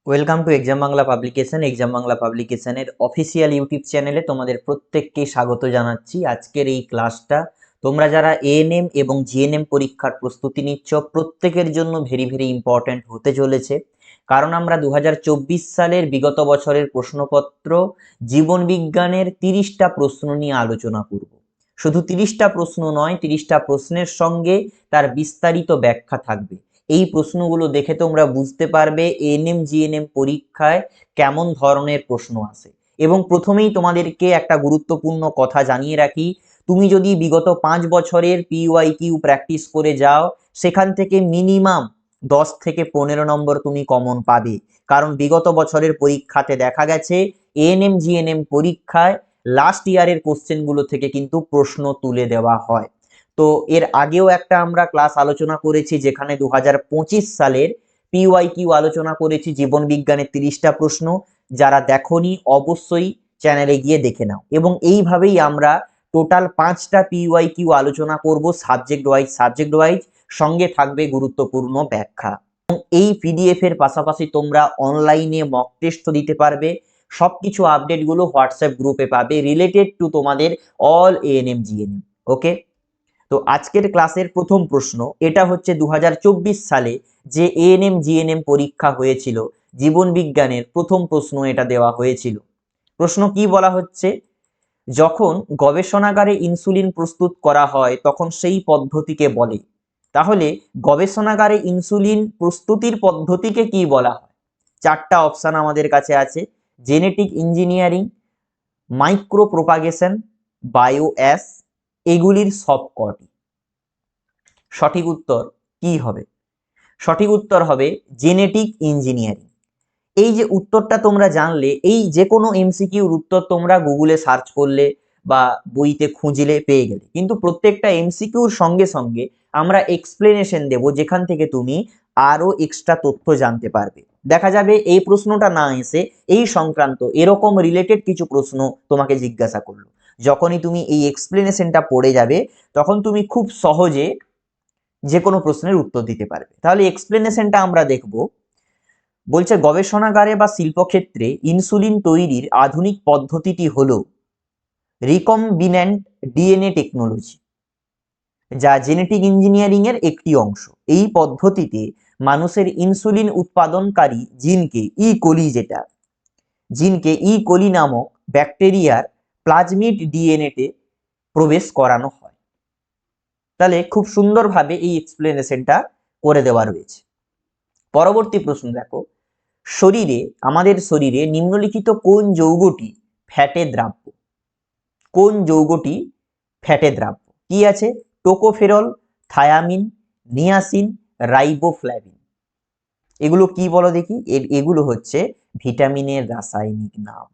Welcome to exam Bangla publication. Exam Bangla পাবলিকেশনের official YouTube চ্যানেলে তোমাদের প্রত্যেককে স্বাগত জানাচ্ছি। আজকের এই ক্লাসটা তোমরা যারা এএনএম এবং জিএনএম পরীক্ষার প্রস্তুতি নিচ্ছ প্রত্যেকের জন্য ভেরি ভেরি ইম্পর্ট্যান্ট হতে চলেছে। কারণ আমরা 2024 সালের বিগত বছরের প্রশ্নপত্র জীবন বিজ্ঞানের 30টা প্রশ্ন নিয়ে আলোচনা করব। শুধু 30টা প্রশ্ন নয়, 30টা প্রশ্নের সঙ্গে তার বিস্তারিত ব্যাখ্যা থাকবে। এই প্রশ্নগুলো দেখে তোমরা বুঝতে পারবে এএনএম জিএনএম পরীক্ষায় কেমন ধরনের প্রশ্ন আসে। এবং প্রথমেই তোমাদেরকে একটা গুরুত্বপূর্ণ কথা জানিয়ে রাখি, তুমি যদি বিগত 5 বছরের পিওয়াইকিউ প্র্যাকটিস করে যাও সেখান থেকে মিনিমাম 10 থেকে 15 নম্বর তুমি কমন পাবে। কারণ বিগত বছরের পরীক্ষাতে দেখা গেছে এএনএম জিএনএম পরীক্ষায় লাস্ট ইয়ারের কোশ্চেনগুলো থেকে কিন্তু প্রশ্ন তুলে দেওয়া হয়। তো এর আগেও একটা আমরা ক্লাস আলোচনা করেছি যেখানে 2025 সালের পিওয়াইকিউ আলোচনা করেছি জীবন বিজ্ঞানের 30টা প্রশ্ন। যারা দেখোনি অবশ্যই চ্যানেলে গিয়ে দেখে নাও। এবং এইভাবেই আমরা টোটাল 5টা পিওয়াইকিউ আলোচনা করব সাবজেক্ট ওয়াইজ, সঙ্গে থাকবে গুরুত্বপূর্ণ ব্যাখ্যা। এবং এই পিডিএফ এর পাশাপাশি তোমরা অনলাইনে মক টেস্ট দিতে পারবে। সবকিছু আপডেটগুলো হোয়াটসঅ্যাপ গ্রুপে পাবে রিলেটেড টু তোমাদের অল এএনএম জিএনএম। ওকে, তো আজকের ক্লাসের প্রথম প্রশ্ন এটা হচ্ছে 2024 সালে যে এএনএম জিএনএম পরীক্ষা হয়েছিল জীবন বিজ্ঞানের প্রথম প্রশ্ন এটা দেওয়া হয়েছিল। প্রশ্ন কি বলা হচ্ছে, যখন গবেষণাগারে ইনসুলিন প্রস্তুত করা হয় তখন সেই পদ্ধতিকে বলে। তাহলে গবেষণাগারে ইনসুলিন প্রস্তুতির পদ্ধতিকে কি বলা হয়? 4টা অপশন আমাদের কাছে আছে, genetic engineering, micro propagation, bio অ্যাস, এগুলির সবকটি। সঠিক উত্তর কি হবে? সঠিক উত্তর হবে জেনেটিক ইঞ্জিনিয়ারিং। এই যে উত্তরটা তোমরা জানলে, এই যে কোনো এমসিকিউর উত্তর তোমরা গুগলে সার্চ করলে বা বইতে খুঁজলে পেয়ে গেলে, কিন্তু প্রত্যেকটা এমসিকিউর সঙ্গে সঙ্গে আমরা এক্সপ্লেনেশন দেব যেখান থেকে তুমি আরো এক্সট্রা তথ্য জানতে পারবে। দেখা যাবে এই প্রশ্নটা না এসে এই সংক্রান্ত এরকম রিলেটেড কিছু প্রশ্ন তোমাকে জিজ্ঞাসা করলো, যখনই তুমি এই এক্সপ্লেনেশনটা পড়ে যাবে তখন তুমি খুব সহজে যে কোনো প্রশ্নের উত্তর দিতে পারবে। তাহলে এক্সপ্লেনেশনটা আমরা দেখব। বলছে গবেষণাগারে বা শিল্পক্ষেত্রে ইনসুলিন তৈরির আধুনিক পদ্ধতিটি হলো রিকম্বিন্যান্ট ডিএনএ টেকনোলজি, যা জেনেটিক ইঞ্জিনিয়ারিং এর একটি অংশ। এই পদ্ধতিতে মানুষের ইনসুলিন উৎপাদনকারী জিনকে ই কোলি নামক ব্যাকটেরিয়ার প্লাজমিড ডিএনএতে প্রবেশ করানো হয়। তাহলে খুব সুন্দরভাবে এই এক্সপ্লেনেশনটা করে দেওয়া রয়েছে। পরবর্তী প্রশ্ন দেখো, আমাদের শরীরে নিম্নলিখিত কোন যৌগটি ফ্যাটে দ্রাব্য? কোন যৌগটি ফ্যাটে দ্রাব্য? কি আছে? Tocopherol, thymine, niacin, riboflavin. এগুলো কি বলো দেখি? এগুলো হচ্ছে ভিটামিনের রাসায়নিক নাম।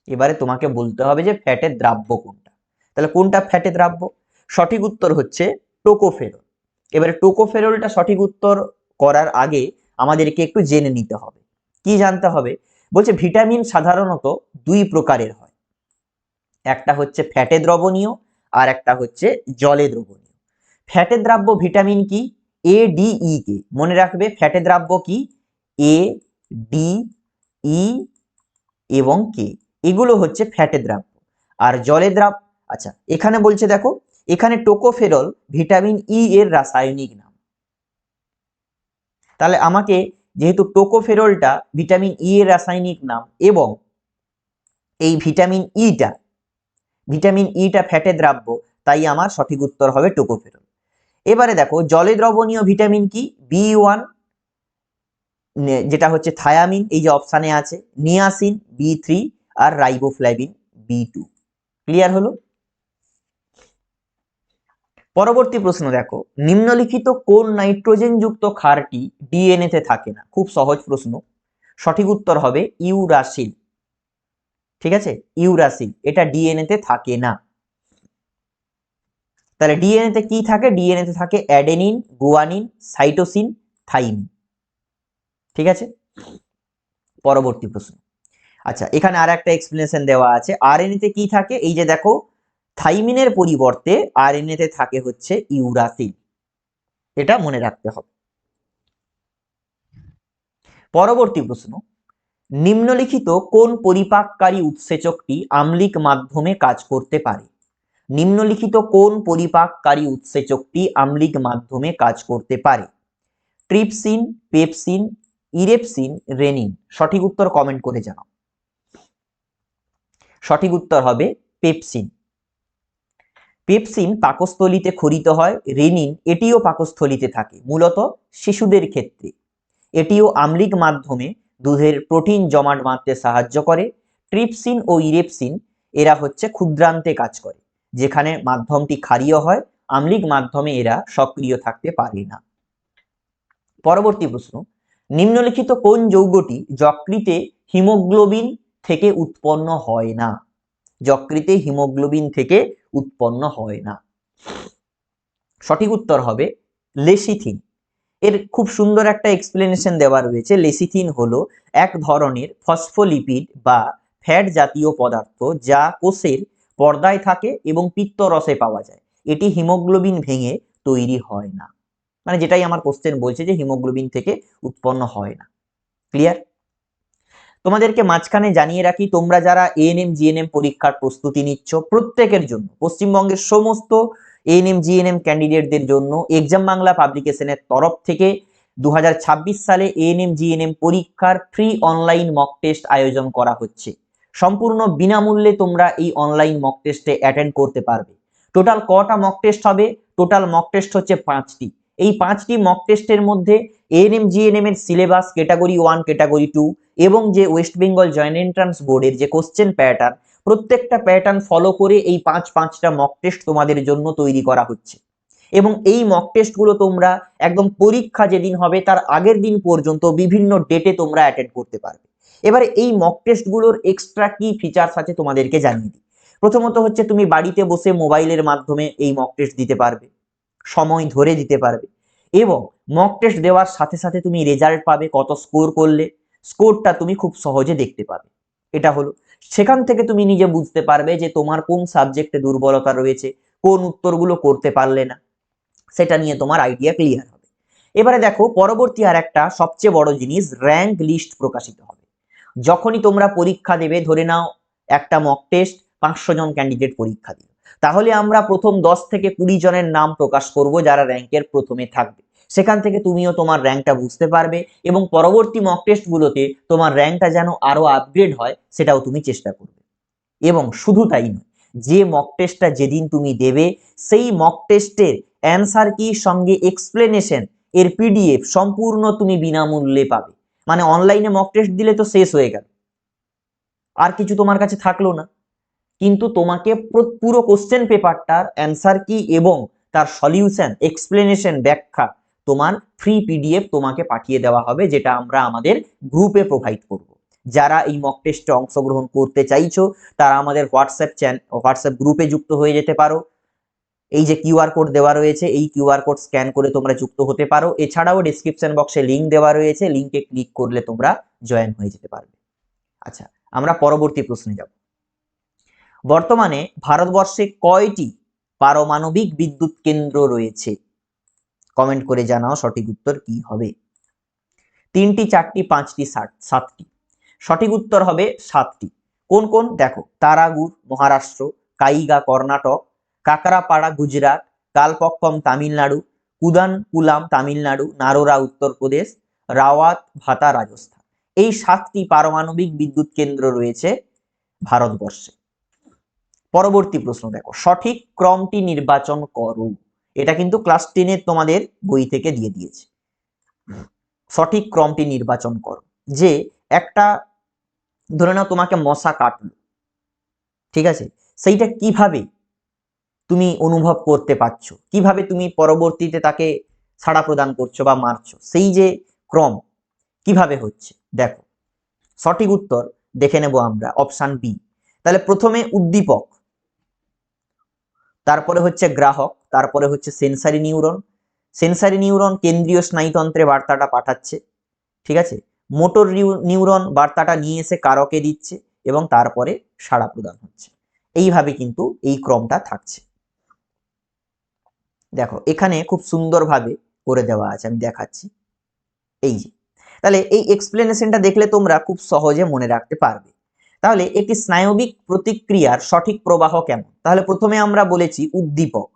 এবারে তোমাকে বলতে হবে যে ফ্যাটে দ্রাব্য কোনটা। তাহলে কোনটা ফ্যাটে দ্রাব্য? সঠিক উত্তর হচ্ছে টোকোফেরল। এবারে টোকোফেরলটা সঠিক উত্তর করার আগে আমাদেরকে একটু জেনে নিতে হবে। কি জানতে হবে? বলছে ভিটামিন সাধারণত 2 প্রকারের হয়, একটা হচ্ছে ফ্যাটে দ্রবণীয় আর একটা হচ্ছে জলে দ্রবণীয়। ফ্যাটে দ্রাব্য ভিটামিন কি? এ ডি ই কে মনে রাখবে। ফ্যাটে দ্রাব্য কি? এ ডি ই এবং কে, এগুলো হচ্ছে ফ্যাটে দ্রাব্য। আর জলে আচ্ছা, এখানে বলছে দেখো, এখানে টোকোফেরল ভিটামিন ই এর রাসায়নিক নাম। তাহলে আমাকে, যেহেতু টোকোফেরলটা ভিটামিন ই এর রাসায়নিক নাম এবং এই ভিটামিন ইটা ফ্যাটে দ্রাব্য, তাই আমার সঠিক উত্তর হবে টোকোফেরল। এবারে দেখো জলে দ্রবণীয় ভিটামিন কি? বি1, যেটা হচ্ছে থায়ামিন, এই যে অপশানে আছে, নিয়াসিন বি3 আর রাইবোফ্লাভিন বি2। ক্লিয়ার হলো? পরবর্তী প্রশ্ন দেখো, নিম্নলিখিত কোন নাইট্রোজেন যুক্ত ক্ষারটি ডিএনএ তে থাকে না? খুব সহজ প্রশ্ন। সঠিক উত্তর হবে ইউরাসিল। ঠিক আছে, ইউরাসিল, এটা ডিএনএ তে থাকে না। তাহলে ডিএনএ তে কি থাকে? ডিএনএ তে থাকে অ্যাডেনিন, গুয়ানিন, সাইটোসিন, থাইমিন। ঠিক আছে, পরবর্তী প্রশ্ন। আচ্ছা, এখানে আর একটা এক্সপ্লেনেশন দেওয়া আছে। আরএনএ তে কি থাকে? এই যে দেখো, থাইমিনের পরিবর্তে আরএনএ তে থাকে হচ্ছে ইউরাসিল। এটা মনে রাখতে হবে। পরবর্তী প্রশ্ন, নিম্নলিখিত কোন পরিপাককারী উৎসেচকটি আম্লিক মাধ্যমে কাজ করতে পারে? নিম্নলিখিত কোন পরিপাককারী উৎসেচকটি আম্লিক মাধ্যমে কাজ করতে পারে? Trypsin, pepsin, erepsin, rennin. সঠিক উত্তর কমেন্ট করে জানাও। সঠিক উত্তর হবে পেপসিন। পেপসিন পাকস্থলীতে ক্ষরিত হয়। রেনিন এটিও পাকস্থলীতে থাকে, মূলত শিশুদের ক্ষেত্রে। এটিও আম্লিক মাধ্যমে দুধের প্রোটিন জমাট বাঁধতে সাহায্য করে। ট্রিপসিন ও ইরেপসিন এরা হচ্ছে ক্ষুদ্রান্তে কাজ করে, যেখানে মাধ্যমটি ক্ষারীয় হয়। আম্লিক মাধ্যমে এরা সক্রিয় থাকতে পারে না। পরবর্তী প্রশ্ন, নিম্নলিখিত কোন যৌগটি যকৃতে হিমোগ্লোবিন থেকে উৎপন্ন হয় না? যকৃতে হিমোগ্লোবিন থেকে উৎপন্ন হয় না। সঠিক উত্তর হবে লেসিথিন। এর খুব সুন্দর একটা এক্সপ্লেনেশন দেওয়া রয়েছে। লেসিথিন হলো এক ধরনের ফসফোলিপিড বা ফ্যাট জাতীয় পদার্থ যা কোষের পর্দায় থাকে এবং পিত্তরসে পাওয়া যায়। এটি হিমোগ্লোবিন ভেঙে তৈরি হয় না, মানে যেটাই আমার কোশ্চেন বলছে যে হিমোগ্লোবিন থেকে উৎপন্ন হয় না। ক্লিয়ার? তোমাদেরকে মাঝখানে জানিয়ে রাখি, তোমরা যারা এএনএম জিএনএম পরীক্ষার প্রস্তুতি নিচ্ছ, প্রত্যেকের জন্য, পশ্চিমবঙ্গের সমস্ত এএনএম জিএনএম ক্যান্ডিডেটদের জন্য এক্সাম বাংলা পাবলিকেশনের তরফ থেকে 2026 সালে এএনএম জিএনএম পরীক্ষার ফ্রি অনলাইন মক টেস্ট আয়োজন করা হচ্ছে। সম্পূর্ণ বিনামূল্যে তোমরা এই অনলাইন মক টেস্টে অ্যাটেন্ড করতে পারবে। টোটাল কটা মক টেস্ট হবে? টোটাল মক টেস্ট হচ্ছে 5টি। এই 5টি মক টেস্টের মধ্যে এএনএম জিএনএম এর সিলেবাস ক্যাটাগরি 1, ক্যাটাগরি 2 এবং যে ওয়েস্ট বেঙ্গল জয়েন্ট এন্ট্রান্স বোর্ডের যে কোশ্চেন প্যাটার্ন, প্রত্যেকটা প্যাটার্ন ফলো করে এই পাঁচটা মক টেস্ট তোমাদের জন্য তৈরি করা হচ্ছে। এবং এই মক টেস্টগুলো তোমরা একদম পরীক্ষা যেদিন হবে তার আগের দিন পর্যন্ত বিভিন্ন ডেটে তোমরা অ্যাটেন্ড করতে পারবে। এবারে এই মক টেস্টগুলোর এক্সট্রা কি ফিচার্স আছে তোমাদেরকে জানিয়ে দিই। প্রথমত হচ্ছে তুমি বাড়িতে বসে মোবাইলের মাধ্যমে এই মক টেস্ট দিতে পারবে, সময় ধরে দিতে পারবে, এবং মক টেস্ট দেওয়ার সাথে সাথে তুমি রেজাল্ট পাবে, কত স্কোর করলে। স্কোরটা তুমি খুব সহজে দেখতে পাবে। এটা হলো, সেখান থেকে তুমি নিজে বুঝতে পারবে যে তোমার কোন সাবজেক্টে দুর্বলতা রয়েছে, কোন উত্তরগুলো করতে পারলে না, সেটা নিয়ে তোমার আইডিয়া ক্লিয়ার হবে। এবারে দেখো, পরবর্তী আর একটা সবচেয়ে বড় জিনিস, র্যাঙ্ক লিস্ট প্রকাশিত হবে। যখনই তোমরা পরীক্ষা দেবে, ধরে নাও একটা মক টেস্ট 500 জন ক্যান্ডিডেট পরীক্ষা দিল, তাহলে আমরা প্রথম 10 থেকে 20 জনের নাম প্রকাশ করব যারা র্যাঙ্কের প্রথমে থাকবে। সেখান থেকে তুমিও তোমার র্যাঙ্কটা বুঝতে পারবে এবং পরবর্তী মক টেস্টগুলোতে তোমার র্যাঙ্কটা যেন আরো আপগ্রেড হয় সেটাও তুমি চেষ্টা করবে। এবং শুধু তাই নয়, যে মক টেস্টটা যেদিন তুমি দেবে সেই মক টেস্টের অ্যান্সার কি সঙ্গে এক্সপ্লেনেশন এর পিডিএফ সম্পূর্ণ তুমি বিনামূল্যে পাবে। মানে অনলাইনে মক টেস্ট দিলে তো শেষ হয়ে গেল, আর কিছু তোমার কাছে থাকলো না, কিন্তু তোমাকে পুরো কোশ্চেন পেপারটার অ্যান্সার কি এবং তার সলিউশন, এক্সপ্লেনেশন, ব্যাখ্যা তোমার ফ্রি পিডিএফ তোমাকে পাঠিয়ে দেওয়া হবে, যেটা আমরা আমাদের গ্রুপে প্রোভাইড করব। যারা এই মক টেস্টে অংশগ্রহণ করতে চাইছো তারা আমাদের হোয়াটসঅ্যাপ গ্রুপে যুক্ত হয়ে যেতে পারো। এই যে কিউআর কোড দেওয়া রয়েছে, এই কিউআর কোড স্ক্যান করে তোমরা যুক্ত হতে পারো। এছাড়াও ডেসক্রিপশন বক্সে লিঙ্ক দেওয়া রয়েছে, লিঙ্কে ক্লিক করলে তোমরা জয়েন হয়ে যেতে পারবে। আচ্ছা, আমরা পরবর্তী প্রশ্নে যাব। বর্তমানে ভারতবর্ষে কয়টি পারমাণবিক বিদ্যুৎ কেন্দ্র রয়েছে? কমেন্ট করে জানাও সঠিক উত্তর কি হবে। 3টি, 4টি, 5টি, 7টি। সঠিক উত্তর হবে 7টি। কোন কোন দেখো, তারাগুর মহারাষ্ট্র, কাইগা কর্ণাটক, কাকরাপাড়া গুজরাট, কালপক্কম তামিলনাড়ু, কুদানকুলাম তামিলনাড়ু, নারোরা উত্তরপ্রদেশ, রাওয়াত ভাতা রাজস্থান। এই 7টি পারমাণবিক বিদ্যুৎ কেন্দ্র রয়েছে ভারতবর্ষে। পরবর্তী প্রশ্ন দেখো, সঠিক ক্রমটি নির্বাচন করো। এটা কিন্তু ক্লাস 10 তোমাদের বই থেকে দিয়ে দিয়েছে। সঠিক ক্রমটি নির্বাচন করো। যে একটা, ধরে নাও তোমাকে মশা কাটলো, ঠিক আছে, সেইটা কিভাবে তুমি অনুভব করতে পারছো, কিভাবে তুমি পরবর্তীতে তাকে ছাড়া প্রদান করছো বা মারছো, সেই যে ক্রম কিভাবে হচ্ছে দেখো। সঠিক উত্তর দেখে নেব আমরা, অপশন বি। তাহলে প্রথমে উদ্দীপক, তারপরে হচ্ছে গ্রাহক, তারপরে হচ্ছে সেন্সারি নিউরন। সেন্সারি নিউরন কেন্দ্রীয় স্নায়ুতন্ত্রে বার্তাটা পাঠাচ্ছে, ঠিক আছে। মোটর নিউরন বার্তাটা নিয়ে এসে কারকে দিচ্ছে এবং তারপরে সাড়া প্রদান হচ্ছে। এইভাবে কিন্তু এই ক্রমটা থাকছে। দেখো এখানে খুব সুন্দরভাবে করে দেওয়া আছে, আমি দেখাচ্ছি। এই যে, তাহলে এই এক্সপ্লেনেশনটা দেখলে তোমরা খুব সহজে মনে রাখতে পারবে। তাহলে একটি স্নায়বিক প্রতিক্রিয়ার সঠিক প্রবাহ কেমন? তাহলে প্রথমে আমরা বলেছি উদ্দীপক।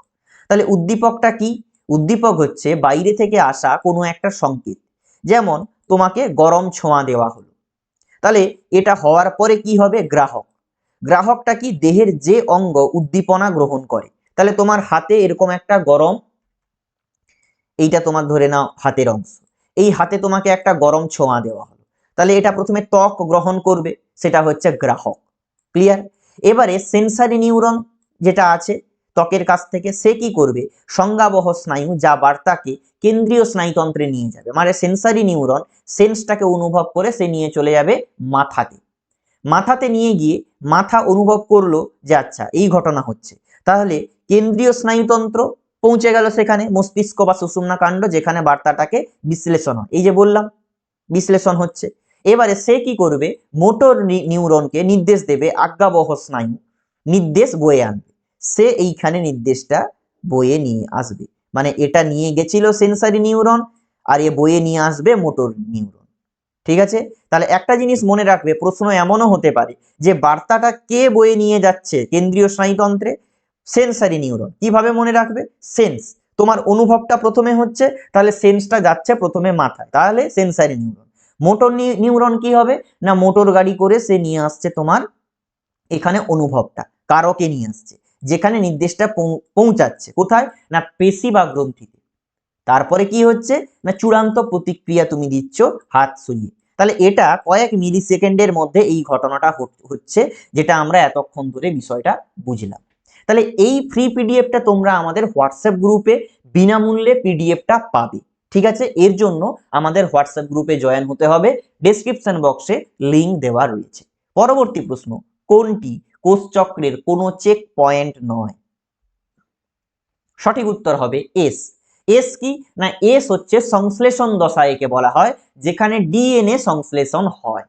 তাহলে উদ্দীপকটা কি? উদ্দীপক হচ্ছে বাইরে থেকে আসা কোনো একটা সংকেত, যেমন তোমাকে গরম ছোঁয়া দেওয়া হলো। তাহলে এটা হওয়ার পরে কি হবে? গ্রাহক। গ্রাহকটা কি? দেহের যে অঙ্গ উদ্দীপনা গ্রহণ করে। তাহলে তোমার হাতে এরকম একটা গরম, এইটা তোমার ধরে নাও হাতের অংশ, এই হাতে তোমাকে একটা গরম ছোঁয়া দেওয়া হলো। তাহলে এটা প্রথমে ত্বক গ্রহণ করবে, সেটা হচ্ছে গ্রাহক। ক্লিয়ার? এবারে সেন্সারি নিউরন যেটা আছে ত্বকের কাছ থেকে, সে কি করবে? সংজ্ঞাবহ স্নায়ু, যা বার্তাকে কেন্দ্রীয় স্নায়ুতন্ত্রে নিয়ে যাবে। মানে সেন্সারি নিউরন সেন্সটাকে অনুভব করে সে নিয়ে চলে যাবে মাথাতে। মাথাতে নিয়ে গিয়ে মাথা অনুভব করলো যে আচ্ছা এই ঘটনা হচ্ছে, তাহলে কেন্দ্রীয় স্নায়ুতন্ত্র পৌঁছে গেল সেখানে, মস্তিষ্ক বা সুষুম্না কাণ্ড, যেখানে বার্তাটাকে বিশ্লেষণ হয়। এই যে বললাম বিশ্লেষণ হচ্ছে। এবারে সে কি করবে? মোটর নিউরনকে নির্দেশ দেবে, আজ্ঞাবহ স্নায়ু নির্দেশ বয়ে আনবে। সে এইখানে নির্দেশটা বয়ে নিয়ে আসবে, মানে এটা নিয়ে গেছিল সেন্সারি নিউরন, আর এ বয়ে নিয়ে আসবে মোটর নিউরন। ঠিক আছে? তাহলে একটা জিনিস মনে রাখবে, প্রশ্ন এমনও হতে পারে যে বার্তাটা কে বয়ে নিয়ে যাচ্ছে কেন্দ্রীয় স্নায়ুতন্ত্রে? Sensory neuron. কিভাবে মনে রাখবে? সেন্স, তোমার অনুভবটা প্রথমে হচ্ছে, তাহলে সেন্সটা যাচ্ছে প্রথমে মাথায়, তাহলে সেন্সারি নিউরন। মোটর নিউরন কি হবে? না মোটর গাড়ি করে সে নিয়ে আসছে তোমার এখানে অনুভবটা, কারকে নিয়ে আসছে, যেখানে নির্দেশটা পৌঁছাচ্ছে কোথায়? না পেশি বা গ্রন্থিতে। তারপরে কি হচ্ছে? না চূড়ান্ত প্রতিক্রিয়া তুমি দিচ্ছ হাত সরিয়ে। তাহলে এটা কয়েক মিলি সেকেন্ডের মধ্যে এই ঘটনাটা হচ্ছে, যেটা আমরা এতক্ষণ ধরে বিষয়টা বুঝলাম। তাহলে এই ফ্রি পিডিএফটা তোমরা আমাদের হোয়াটসঅ্যাপ গ্রুপে বিনামূল্যে পিডিএফটা পাবে। ঠিক আছে? এর জন্য আমাদের হোয়াটসঅ্যাপ গ্রুপে জয়েন হতে হবে, ডেসক্রিপশন বক্সে লিংক দেওয়া রয়েছে। পরবর্তী প্রশ্ন, কোনটি কোষচক্রের কোনো চেক পয়েন্ট নয়? সঠিক উত্তর হবে এস। এস কি? না এস হচ্ছে সংশ্লেষণ দশা, একে বলা হয়, যেখানে ডিএনএ সংশ্লেষণ হয়।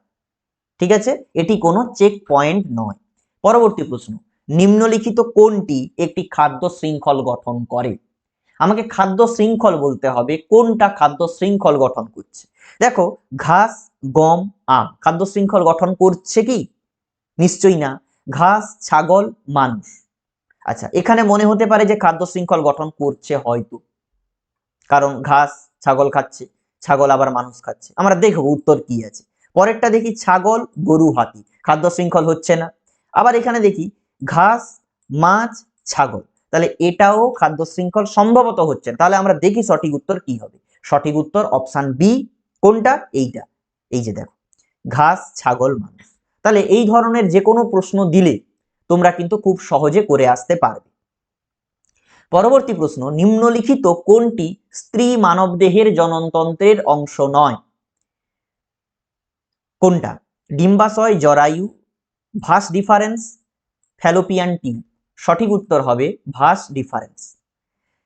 ঠিক আছে? এটি কোনো চেক পয়েন্ট নয়। পরবর্তী প্রশ্ন, নিম্নলিখিত কোনটি একটি খাদ্য শৃঙ্খল গঠন করে? আমাকে খাদ্য শৃঙ্খল বলতে হবে, কোনটা খাদ্য শৃঙ্খল গঠন করছে। দেখো, ঘাস, গম, আম খাদ্য শৃঙ্খল গঠন করছে কি? নিশ্চয়ই না। ঘাস, ছাগল, মানুষ। আচ্ছা, এখানে মনে হতে পারে যে খাদ্য শৃঙ্খল গঠন করছে হয়তো, কারণ ঘাস ছাগল খাচ্ছে, ছাগল আবার মানুষ খাচ্ছে। আমরা দেখব উত্তর কি আছে। পরেরটা দেখি, ছাগল, গরু, হাতি, খাদ্য শৃঙ্খল হচ্ছে না। আবার এখানে দেখি ঘাস, মাছ, ছাগল, তাহলে এটাও খাদ্য শৃঙ্খল সম্ভবত হচ্ছে না। তাহলে আমরা দেখি সঠিক উত্তর কি হবে। সঠিক উত্তর অপশন বি। কোনটা? এইটা। এই যে দেখো, ঘাস, ছাগল, মানুষ। তাহলে এই ধরনের যে কোনো প্রশ্ন দিলে তোমরা কিন্তু খুব সহজে করে আসতে পারবে। পরবর্তী প্রশ্ন, নিম্নলিখিত কোনটি স্ত্রী মানবদেহের জননতন্ত্রের অংশ নয়? কোনটা? ডিম্বাশয়, জরায়ু, ভাস ডিফারেন্স, ফ্যালোপিয়ান টিউব। সঠিক উত্তর হবে ভাস ডিফারেন্স।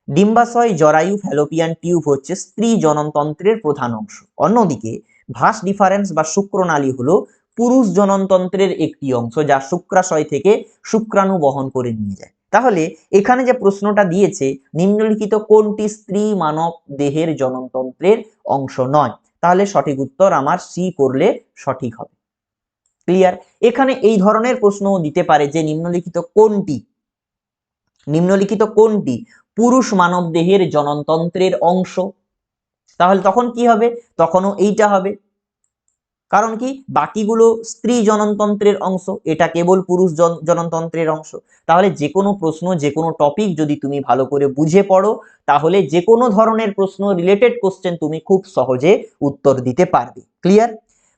ডিম্বাশয়, জরায়ু, ফ্যালোপিয়ান টিউব হচ্ছে স্ত্রী জননতন্ত্রের প্রধান অংশ। অন্যদিকে ভাস ডিফারেন্স বা শুক্রনালী হলো পুরুষ জননতন্ত্রের একটি অংশ, যা শুক্রাশয় থেকে শুক্রাণু বহন করে নিয়ে যায়। তাহলে এখানে যে প্রশ্নটা দিয়েছে, নিম্নলিখিত কোনটি স্ত্রী মানব দেহের জননতন্ত্রের অংশ নয়, তাহলে সঠিক উত্তর আমার সি করলে সঠিক হবে। ক্লিয়ার? এখানে এই ধরনের প্রশ্নও দিতে পারে যে নিম্নলিখিত কোনটি পুরুষ মানব দেহের জননতন্ত্রের অংশ, তাহলে তখন কি হবে? তখনও এইটা হবে। কারণ কি? বাকিগুলো স্ত্রী জননতন্ত্রের অংশ, এটা কেবল পুরুষ জননতন্ত্রের অংশ। তাহলে যে কোনো প্রশ্ন, যে কোনো টপিক যদি তুমি ভালো করে বুঝে পড়ো, তাহলে যে কোনো ধরনের প্রশ্ন, রিলেটেড কোশ্চেন তুমি খুব সহজে উত্তর দিতে পারবে। ক্লিয়ার?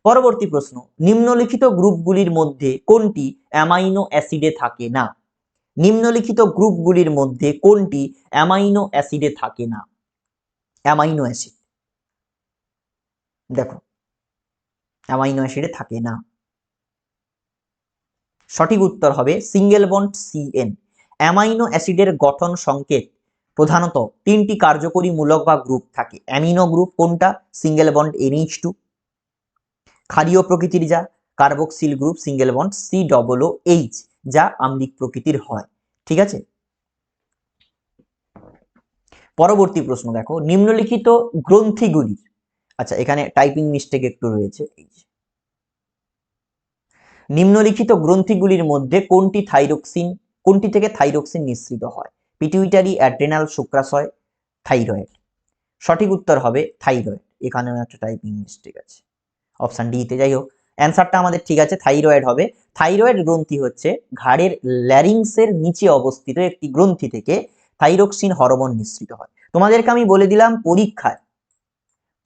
পরবর্তী প্রশ্ন, নিম্নলিখিত গ্রুপগুলির মধ্যে কোনটি অ্যামাইনো অ্যাসিডে থাকে না? নিম্নলিখিত গ্রুপগুলির মধ্যে কোনটি অ্যামাইনো অ্যাসিডে থাকে না? অ্যামাইনো অ্যাসিড, দেখো অ্যামাইনো অ্যাসিডে থাকে না। সঠিক উত্তর হবে সিঙ্গেল বন্ড CN। অ্যামাইনো অ্যাসিডের গঠন সংকেত প্রধানত তিনটি কার্যকরী মূলক বা গ্রুপ থাকে। অ্যামিনো গ্রুপ কোনটা? Single bond NH2। ক্ষারীয় প্রকৃতির যা carboxyl group single bond COOH, যা আম্লিক প্রকৃতির হয়। ঠিক আছে? পরবর্তী প্রশ্ন দেখো, নিম্নলিখিত গ্রন্থিগুলির আচ্ছা, এখানে টাইপিং মিস্টেক একটু রয়েছে। নিম্নলিখিত গ্রন্থিগুলির মধ্যে কোনটি থেকে থাইরক্সিন নিঃসৃত হয়? পিটুইটারি, অ্যাড্রেনাল, শুক্রাশয়, থাইরয়েড। সঠিক উত্তর হবে থাইরয়েড। এখানেও একটা টাইপিং মিস্টেক আছে অপশন ডি তে। যাই হোক, অ্যান্সারটা আমাদের ঠিক আছে, থাইরয়েড হবে। থাইরয়েড গ্রন্থি হচ্ছে ঘাড়ের ল্যারিংসের নিচে অবস্থিত একটি গ্রন্থি থেকে থাইরক্সিন হরমোন নিঃসৃত হয়। তোমাদেরকে আমি বলে দিলাম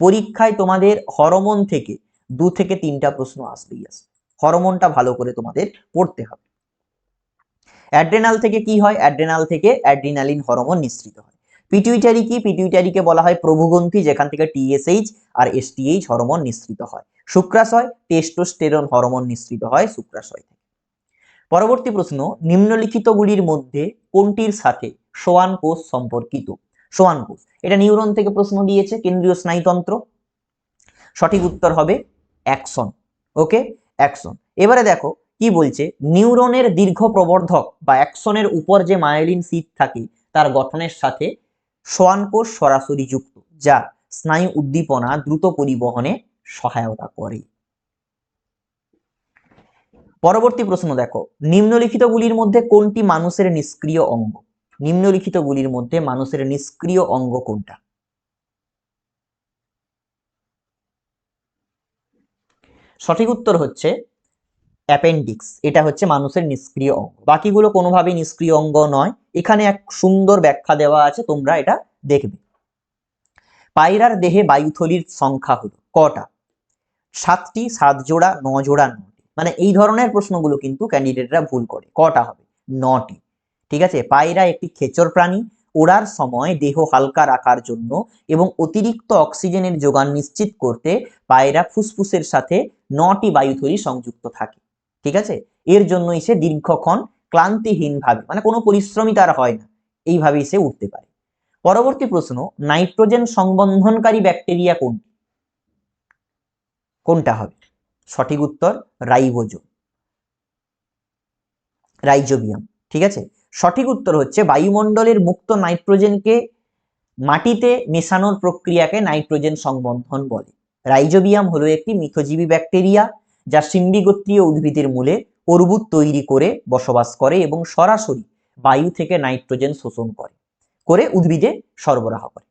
পরীক্ষায় তোমাদের হরমোন থেকে 2 থেকে 3টা প্রশ্ন আসবেই আসবে। হরমোনটা ভালো করে তোমাদের পড়তে হবে। অ্যাড্রেনাল থেকে কি হয়? অ্যাড্রেনাল থেকে অ্যাড্রিনালিন হরমোন নিঃসৃত হয়। পিটুইটারি কি? পিটুইটারিকে বলা হয় প্রভুগ্রন্থি, যেখান থেকে টিএসএইচ আর এসটিএইচ হরমোন নিঃসৃত হয়। শুক্রাশয়, টেস্টোস্টেরন হরমোন নিঃসৃত হয় শুক্রাশয় থেকে। পরবর্তী প্রশ্ন, নিম্নলিখিতগুলির মধ্যে কোনটির সাথে সোয়ান কোষ সম্পর্কিত? সোয়ান কোষ, এটা নিউরন থেকে প্রশ্ন দিয়েছে, কেন্দ্রীয় স্নায়ুতন্ত্র। সঠিক উত্তর হবে অ্যাক্সন। ওকে, অ্যাক্সন। এবারে দেখো কি বলছে, নিউরনের দীর্ঘ প্রবর্ধক বা অ্যাক্সনের উপর যে মায়োলিন শীট থাকে তার গঠনের সাথে সোয়ান কোষ সরাসরি যুক্ত, যা স্নায়ু উদ্দীপনা দ্রুত পরিবহনে সহায়তা করে। পরবর্তী প্রশ্ন দেখো, নিম্নলিখিতগুলির মধ্যে কোনটি মানুষের নিষ্ক্রিয় অঙ্গ? নিম্নলিখিতগুলির মধ্যে মানুষের নিষ্ক্রিয় অঙ্গ কোনটা? সঠিক উত্তর হচ্ছে অ্যাপেন্ডিক্স। এটা হচ্ছে মানুষের নিষ্ক্রিয় অঙ্গ, বাকিগুলো কোনোভাবেই নিষ্ক্রিয় অঙ্গ নয়। এখানে এক সুন্দর ব্যাখ্যা দেওয়া আছে, তোমরা এটা দেখবে। পায়রার দেহে বায়ুথলির সংখ্যা হলো কটা? 7টি, 7 জোড়া, 9 জোড়া, 9টি। মানে এই ধরনের প্রশ্নগুলো কিন্তু ক্যান্ডিডেটরা ভুল করে। কটা হবে? 9টি। ঠিক আছে, পায়রা একটি খেচর প্রাণী। ওড়ার সময় দেহ হালকা রাখার জন্য এবং অতিরিক্ত অক্সিজেনের যোগান নিশ্চিত করতে পায়রা ফুসফুসের সাথে 9টি বায়ুথলি সংযুক্ত থাকে। ঠিক আছে, এর জন্যই সে দীর্ঘক্ষণ ক্লান্তিহীনভাবে, মানে কোনো পরিশ্রমই তার হয় না, এইভাবেই সে উঠতে পারে। পরবর্তী প্রশ্ন, নাইট্রোজেন সংবন্ধনকারী ব্যাকটেরিয়া কোনটা হবে? সঠিক উত্তর রাইজোবিয়াম। ঠিক আছে, সঠিক উত্তর হচ্ছে বায়ুমণ্ডলের মুক্ত নাইট্রোজেনকে মাটিতে মেশানোর প্রক্রিয়াকে নাইট্রোজেন সংবন্ধন বলে। রাইজোবিয়াম হলো একটি মিথজীবী ব্যাকটেরিয়া যা সিম্বিগোত্রীয় উদ্ভিদের মূলে অর্বুদ তৈরি করে বসবাস করে এবং সরাসরি বায়ু থেকে নাইট্রোজেন শোষণ করে উদ্ভিদে সরবরাহ করে।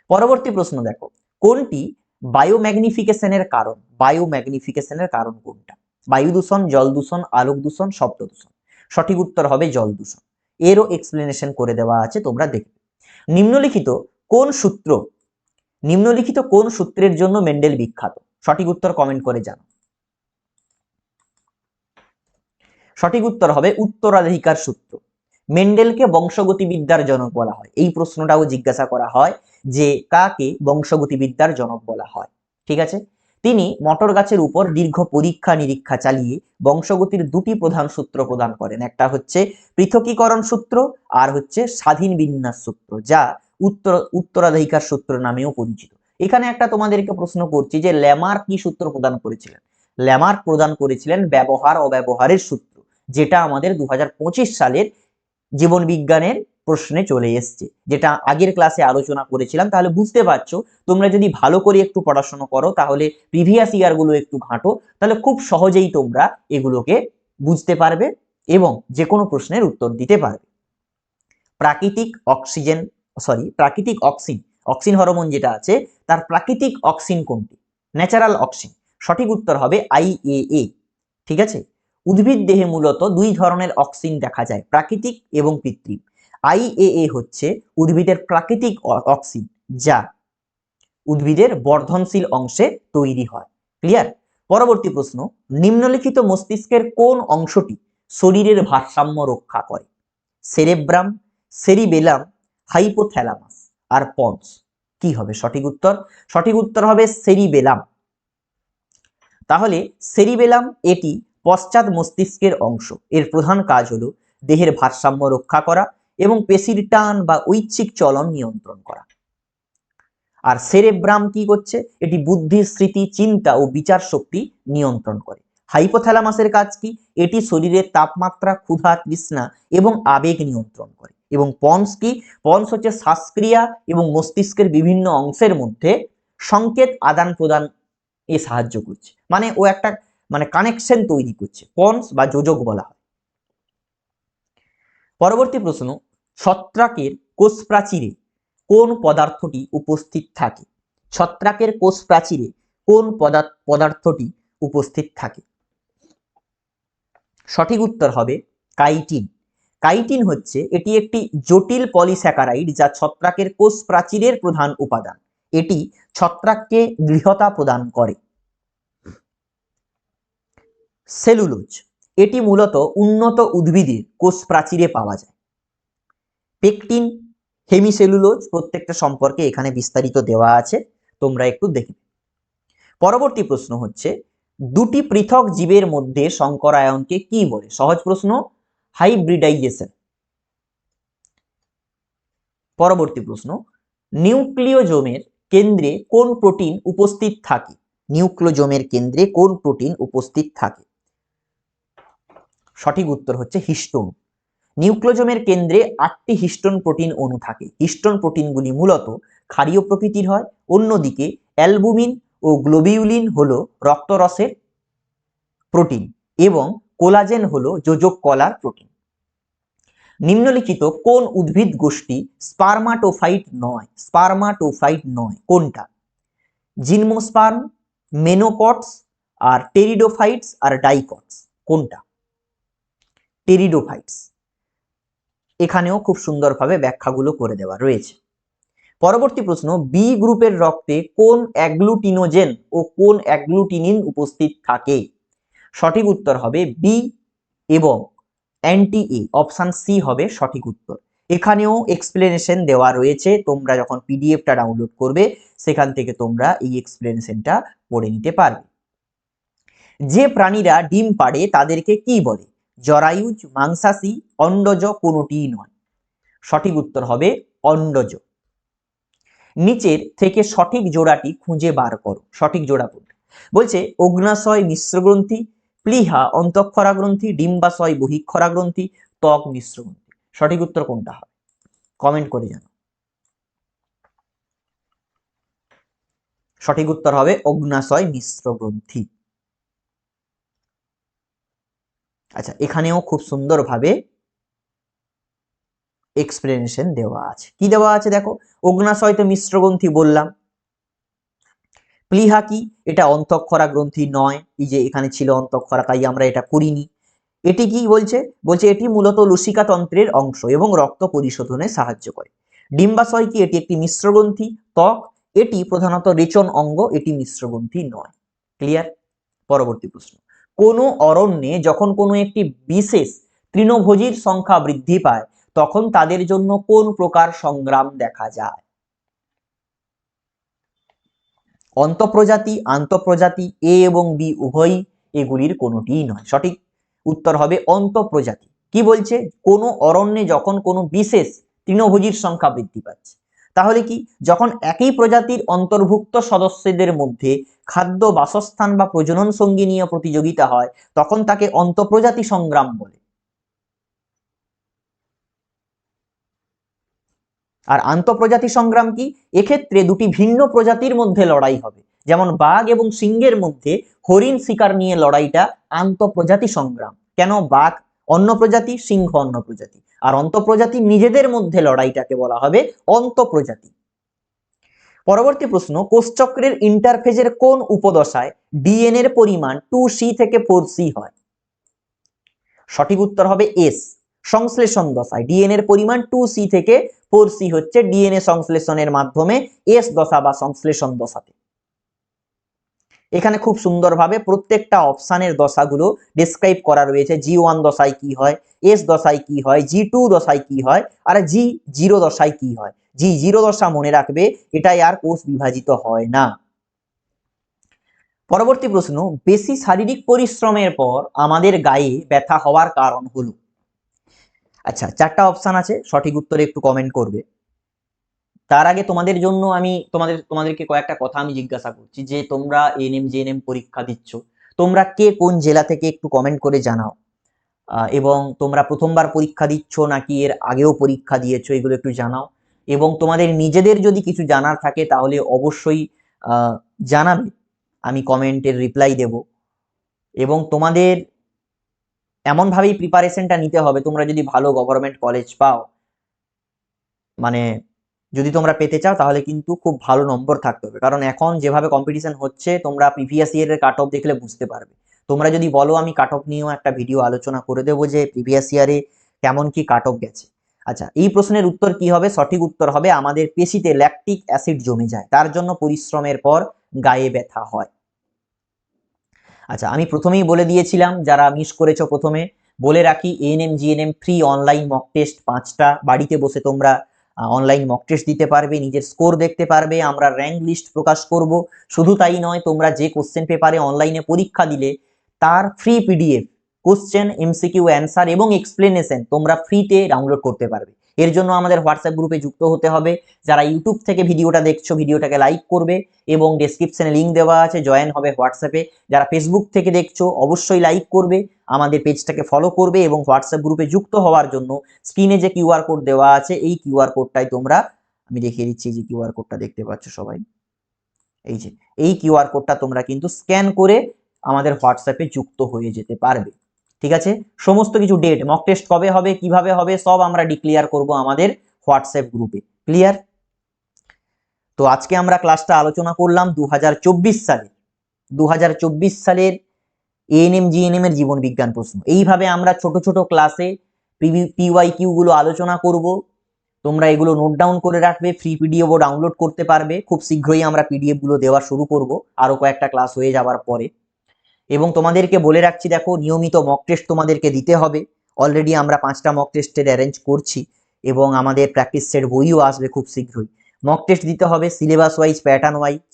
পরবর্তী প্রশ্ন দেখো, কোনটি বায়োম্যাগনিফিকেশনের কারণ? বায়োম্যাগনিফিকেশনের কারণ কোনটা? বায়ু দূষণ, জল দূষণ, আলোক দূষণ, শব্দ দূষণ। সঠিক উত্তর হবে জল দূষণ। এরও এক্সপ্লেনেশন করে দেওয়া আছে, তোমরা দেখবে। নিম্নলিখিত কোন সূত্রের জন্য মেন্ডেল বিখ্যাত? সঠিক উত্তর কমেন্ট করে জানাও। সঠিক উত্তর হবে উত্তরাধিকার সূত্র। মেন্ডেলকে বংশগতিবিদ্যার জনক বলা হয়। এই প্রশ্নটাও জিজ্ঞাসা করা হয় যে কাকে বংশগতিবিদ্যার জনক বলা হয়। ঠিক আছে, তিনি মটর গাছের উপর দীর্ঘ পরীক্ষা নিরীক্ষা চালিয়ে বংশগতির 2টি প্রধান সূত্র প্রদান করেন। একটা হচ্ছে পৃথকীকরণ সূত্র, আর হচ্ছে স্বাধীন বিন্যাস সূত্র, যা উত্তরাধিকার সূত্র নামেও পরিচিত। এখানে একটা তোমাদেরকে প্রশ্ন করছি যে ল্যামার্ক কি সূত্র প্রদান করেছিলেন? ল্যামার্ক প্রদান করেছিলেন ব্যবহার অব্যবহারের সূত্র, যেটা আমাদের 2025 সালের জীবন বিজ্ঞানের প্রশ্নে চলে এসছে, যেটা আগের ক্লাসে আলোচনা করেছিলাম। তাহলে বুঝতে পারছো, তোমরা যদি ভালো করে একটু পড়াশোনা করো, তাহলে প্রিভিয়াস ইয়ার গুলো একটু ঘাঁটো, তাহলে খুব সহজেই তোমরা এগুলোকে বুঝতে পারবে এবং যে কোনো প্রশ্নের উত্তর দিতে পারবে। প্রাকৃতিক অক্সিন হরমোন যেটা আছে, তার প্রাকৃতিক অক্সিন কোনটি? Natural auxin. সঠিক উত্তর হবে IAA। ঠিক আছে, উদ্ভিদ দেহে মূলত 2 ধরনের অক্সিন দেখা যায়, প্রাকৃতিক এবং কৃত্রিম। IAA হচ্ছে উদ্ভিদের প্রাকৃতিক অক্সিন, যা উদ্ভিদের বর্ধনশীল অংশে তৈরি হয়। ক্লিয়ার? পরবর্তী প্রশ্ন, নিম্নলিখিত মস্তিষ্কের কোন অংশটি শরীরের ভারসাম্য রক্ষা করে? সেরেব্রাম, সেরিবেলাম, হাইপোথ্যালামাস আর পন্স। কি হবে সঠিক উত্তর? সঠিক উত্তর হবে সেরিবেলাম। তাহলে সেরিবেলাম এটি পশ্চাৎ মস্তিষ্কের অংশ। এর প্রধান কাজ হলো দেহের ভারসাম্য রক্ষা করা এবং পেশির টান বা ঐচ্ছিক চলন নিয়ন্ত্রণ করা। আর সেরেব্রাম কি করছে? এটি বুদ্ধি, স্মৃতি, চিন্তা ও বিচার শক্তি নিয়ন্ত্রণ করে। হাইপোথ্যালামাসের কাজ কি? এটি শরীরের তাপমাত্রা, ক্ষুধা, তৃষ্ণা এবং আবেগ নিয়ন্ত্রণ করে। এবং পন্স কি? পন্স হচ্ছে শ্বাসক্রিয়া এবং মস্তিষ্কের বিভিন্ন অংশের মধ্যে সংকেত আদান প্রদান এ সাহায্য করছে, মানে ও একটা মানে কানেকশন তৈরি করছে, পন্স বা যোজক বলা হয়। পরবর্তী প্রশ্ন, ছত্রাকের কোষ প্রাচীরে কোন পদার্থটি উপস্থিত থাকে? ছত্রাকের কোষ প্রাচীরে কোন পদার্থটি উপস্থিত থাকে? সঠিক উত্তর হবে কাইটিন। কাইটিন হচ্ছে এটি একটি জটিল পলিস্যাকারাইড যা ছত্রাকের কোষ প্রাচীরের প্রধান উপাদান। এটি ছত্রাককে দৃঢ়তা প্রদান করে। সেলুলোজ, এটি মূলত উন্নত উদ্ভিদের কোষ প্রাচীরে পাওয়া যায়। পেকটিন, হেমিসেলুলোজ প্রত্যেকটা সম্পর্কে এখানে বিস্তারিত দেওয়া আছে, তোমরা একটু দেখবে। পরবর্তী প্রশ্ন হচ্ছে, দুটি পৃথক জীবের মধ্যে সংকরায়নকে কি বলে? সহজ প্রশ্ন, হাইব্রিডাইজেশন। পরবর্তী প্রশ্ন, নিউক্লিওজোমের কেন্দ্রে কোন প্রোটিন উপস্থিত থাকে? নিউক্লিওজোমের কেন্দ্রে কোন প্রোটিন উপস্থিত থাকে? সঠিক উত্তর হচ্ছে হিস্টোন। নিউক্লিওজোমের কেন্দ্রে 8টি হিস্টোন প্রোটিন অণু থাকে। হিস্টোন প্রোটিনগুলি মূলত ক্ষারীয় প্রকৃতির হয়। অন্যদিকে অ্যালবুমিন ও গ্লোবিউলিন হলো রক্তরসের প্রোটিন এবং কোলাজেন হলো যোজক কলার প্রোটিন। নিম্নলিখিত কোন উদ্ভিদ গোষ্ঠী স্পার্মাটোফাইট নয়? স্পার্মাটোফাইট নয় কোনটা? জিমনোস্পার্ম, মেনোকটস, আর টেরিডোফাইটস, আর ডাইকটস, কোনটা? টেরিডোফাইটস। এখানেও খুব সুন্দরভাবে ব্যাখ্যাগুলো করে দেওয়া রয়েছে। পরবর্তী প্রশ্ন, বি গ্রুপের রক্তে কোন অ্যাগ্লুটিনোজেন ও কোন অ্যাগ্লুটিনিন উপস্থিত থাকে? সঠিক উত্তর হবে বি এবং অ্যান্টি এ, অপশন সি হবে সঠিক উত্তর। এখানেও এক্সপ্লেনেশন দেওয়া রয়েছে, তোমরা যখন পিডিএফটা ডাউনলোড করবে সেখান থেকে তোমরা এই এক্সপ্লেনেশনটা পড়ে নিতে পারবে। যে প্রাণীরা ডিম পাড়ে তাদেরকে কি বলে? জরায়ুজ, মাংসাশী, অন্ডজ, কোনোটিই নয়। সঠিক উত্তর হবে অন্ডজ। নিচের থেকে সঠিক জোড়াটি খুঁজে বার করো। সঠিক জোড়া কোনটা? বলছে অগ্নাশয় মিশ্রগ্রন্থি, প্লীহা অন্তঃক্ষরা গ্রন্থি, ডিম্বাশয় বহিঃক্ষরা গ্রন্থি, ত্বক মিশ্রগ্রন্থি। সঠিক উত্তর কোনটা হবে? কমেন্ট করে জানো। সঠিক উত্তর হবে অগ্নাশয় মিশ্রগ্রন্থি। আচ্ছা, এখানেও খুব সুন্দরভাবে এক্সপ্লেনেশন দেওয়া আছে। কি দেওয়া আছে দেখো, অগ্নাশয় তো মিশ্রগ্রন্থি বললাম। প্লীহা কি? এটা অন্তঃক্ষরা গ্রন্থি নয়, এই যে এখানে ছিল অন্তঃক্ষরা, তাই আমরা এটা করিনি। এটি কি বলছে? বলছে এটি মূলত লসিকা তন্ত্রের অংশ এবং রক্ত পরিশোধনে সাহায্য করে। ডিম্বাশয় কি? এটি একটি মিশ্রগ্রন্থি। ত্বক, এটি প্রধানত রেচন অঙ্গ, এটি মিশ্রগ্রন্থি নয়। ক্লিয়ার? পরবর্তী প্রশ্ন, কোন অরণ্যে যখন কোনো একটি বিশেষ তৃণভোজীর সংখ্যা বৃদ্ধি পায় তখন তাদের জন্য কোন প্রকার সংগ্রাম দেখা যায়? অন্তঃপ্রজাতি, আন্তঃপ্রজাতি, এ এবং বি উভয়ই, এগুলির কোনোটিই নয়। সঠিক উত্তর হবে অন্তঃপ্রজাতি। কি বলছে? কোনো অরণ্যে যখন কোনো বিশেষ তৃণভোজীর সংখ্যা বৃদ্ধি পাচ্ছে, তাহলে কি? যখন একই প্রজাতির অন্তর্ভুক্ত সদস্যদের মধ্যে খাদ্য, বাসস্থান বা প্রজনন সঙ্গী নিয়ে প্রতিযোগিতা হয় তখন তাকে অন্তঃপ্রজাতি সংগ্রাম বলে। আর আন্তঃপ্রজাতি সংগ্রাম কি? এক্ষেত্রে দুটি ভিন্ন প্রজাতির মধ্যে লড়াই হবে, যেমন বাঘ এবং সিংহের মধ্যে হরিণ শিকার নিয়ে লড়াইটা আন্তঃপ্রজাতি সংগ্রাম। কেন? বাঘ অন্য প্রজাতি, সিংহ অন্য প্রজাতি, আর অন্তঃপ্রজাতি নিজেদের মধ্যে লড়াইটাকে বলা হবে অন্তঃপ্রজাতি। পরবর্তী প্রশ্ন, কোষচক্রের ইন্টারফেজের কোন উপদশায় ডিএনএ এর পরিমাণ 2C থেকে 4C হয়? সঠিক উত্তর হবে এস, সংশ্লেষণ দশায়। ডিএনএ এর পরিমাণ 2C থেকে 4C হচ্ছে ডিএনএ সংশ্লেষণের মাধ্যমে এস দশা বা সংশ্লেষণ দশাতে। এখানে খুব সুন্দরভাবে প্রত্যেকটা অপশানের দশাগুলো ডেসক্রাইব করা রয়েছে। G1 দশায় কি হয়, এস দশায় কি হয়, G2 দশায় কি হয়, আর G0 দশায় কি হয়। G0 দশা মনে রাখবে, এটাই আর কোষ বিভাজিত হয় না। পরবর্তী প্রশ্ন, বেশি শারীরিক পরিশ্রমের পর আমাদের গায়ে ব্যথা হওয়ার কারণ হলো? আচ্ছা, 4টা অপশন আছে, সঠিক উত্তরে একটু কমেন্ট করবে। তার আগে তোমাদের জন্য আমি তোমাদেরকে কয়েকটা কথা আমি জিজ্ঞাসা করছি, যে তোমরা এএনএম জিএনএম পরীক্ষা দিচ্ছ, তোমরা কে কোন জেলা থেকে একটু কমেন্ট করে জানাও। এবং তোমরা প্রথমবার পরীক্ষা দিচ্ছ নাকি এর আগেও পরীক্ষা দিয়েছো, এগুলো একটু জানাও। এবং তোমাদের নিজেদের যদি কিছু জানার থাকে তাহলে অবশ্যই জানাবে, আমি কমেন্টের রিপ্লাই দেব। এবং তোমাদের এমনভাবেই প্রিপারেশনটা নিতে হবে, তোমরা যদি ভালো গভর্নমেন্ট কলেজ পাও, মানে যদি তোমরা পেতে চাও তাহলে কিন্তু খুব ভালো নম্বর থাকতে হবে, কারণ এখন যেভাবে কম্পিটিশন হচ্ছে তোমরা প্রিভিয়াস ইয়ারের কাট অফ দেখলে বুঝতে পারবে। তোমরা যদি বলো আমি কাট অফ নিয়েও একটা ভিডিও আলোচনা করে দেবো যে প্রিভিয়াস ইয়ারে কেমন কি কাট অফ গেছে। আচ্ছা, এই প্রশ্নের উত্তর কি হবে? সঠিক উত্তর হবে আমাদের পেশিতে ল্যাকটিক অ্যাসিড জমে যায়, তার জন্য পরিশ্রমের পর গায়ে ব্যথা হয়। আচ্ছা, আমি প্রথমেই বলে দিয়েছিলাম, যারা মিস করেছো প্রথমে বলে রাখি, ANM GNM free online mock test 5টা, বাড়িতে বসে তোমরা অনলাইন মক টেস্ট দিতে পারবে, নিজের স্কোর দেখতে পারবে, আমরা র্যাঙ্ক লিস্ট প্রকাশ করব। শুধু তাই নয়, তোমরা যে কোশ্চেন পেপারে অনলাইনে পরীক্ষা দিলে তার free PDF, question, MCQ answer এবং এক্সপ্লেনেশন তোমরা ফ্রিতে ডাউনলোড করতে পারবে। এর জন্য আমাদের হোয়াটসঅ্যাপ গ্রুপে যুক্ত হতে হবে। যারা ইউটিউব থেকে ভিডিওটা দেখছো, ভিডিওটাকে লাইক করবে এবং ডেসক্রিপশনে লিঙ্ক দেওয়া আছে, জয়েন হবে হোয়াটসঅ্যাপে। যারা ফেসবুক থেকে দেখছো অবশ্যই লাইক করবে, আমাদের পেজটাকে ফলো করবে এবং হোয়াটসঅ্যাপ গ্রুপে যুক্ত হওয়ার জন্য স্ক্রিনে যে কিউআর কোড দেওয়া আছে, এই কিউআর কোডটাই তোমরা, আমি দেখিয়ে দিচ্ছি, যে কিউআর কোডটা দেখতে পাচ্ছ সবাই, এই যে এই কিউআর কোডটা তোমরা কিন্তু স্ক্যান করে আমাদের হোয়াটসঅ্যাপে যুক্ত হয়ে যেতে পারবে। ঠিক আছে, সমস্ত কিছু ডেট, মক টেস্ট কবে হবে, কিভাবে হবে, সব আমরা ডিক্লেয়ার করব আমাদের হোয়াটসঅ্যাপ গ্রুপে। ক্লিয়ার? তো আজকে আমরা ক্লাসটা আলোচনা করলাম 2024 সালের এএনএম জিএনএম এর জীবন বিজ্ঞান প্রশ্ন। এইভাবে আমরা ছোট ছোট ক্লাসে পিওয়াইকিউ গুলো আলোচনা করব, তোমরা এগুলো নোট ডাউন করে রাখবে, ফ্রি পিডিএফও ডাউনলোড করতে পারবে। খুব শীঘ্রই আমরা পিডিএফ গুলো দেওয়া শুরু করব, আরো কয়েকটা ক্লাস হয়ে যাওয়ার পরে। এবং তোমাদেরকে বলে রাখছি, দেখো, নিয়মিত মক টেস্ট তোমাদেরকে দিতে হবে। অলরেডি আমরা 5টা মক টেস্টের অ্যারেঞ্জ করছি এবং আমাদের প্র্যাকটিস সেট বইও আসবে খুব শীঘ্রই। মক টেস্ট দিতে হবে syllabus wise, pattern wise.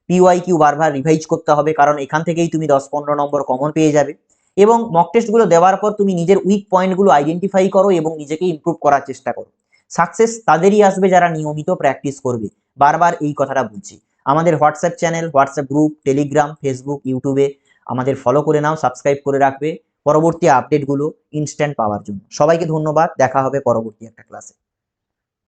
PYQ বারবার রিভাইজ করতে হবে, কারণ এখান থেকেই তুমি 10-15 নম্বর কমন পেয়ে যাবে। এবং মক টেস্টগুলো দেওয়ার পর তুমি নিজের উইক পয়েন্টগুলো আইডেন্টিফাই করো এবং নিজেকে ইমপ্রুভ করার চেষ্টা করো। সাকসেস তাদেরই আসবে যারা নিয়মিত প্র্যাকটিস করবে। বারবার এই কথাটা বলছি। আমাদের WhatsApp channel, WhatsApp group, Telegram, Facebook, ইউটিউবে আমাদের ফলো করে নাও, সাবস্ক্রাইব করে রাখবে পরবর্তী আপডেটগুলো ইনস্ট্যান্ট পাওয়ার জন্য। সবাইকে ধন্যবাদ, দেখা হবে পরবর্তী একটা ক্লাসে।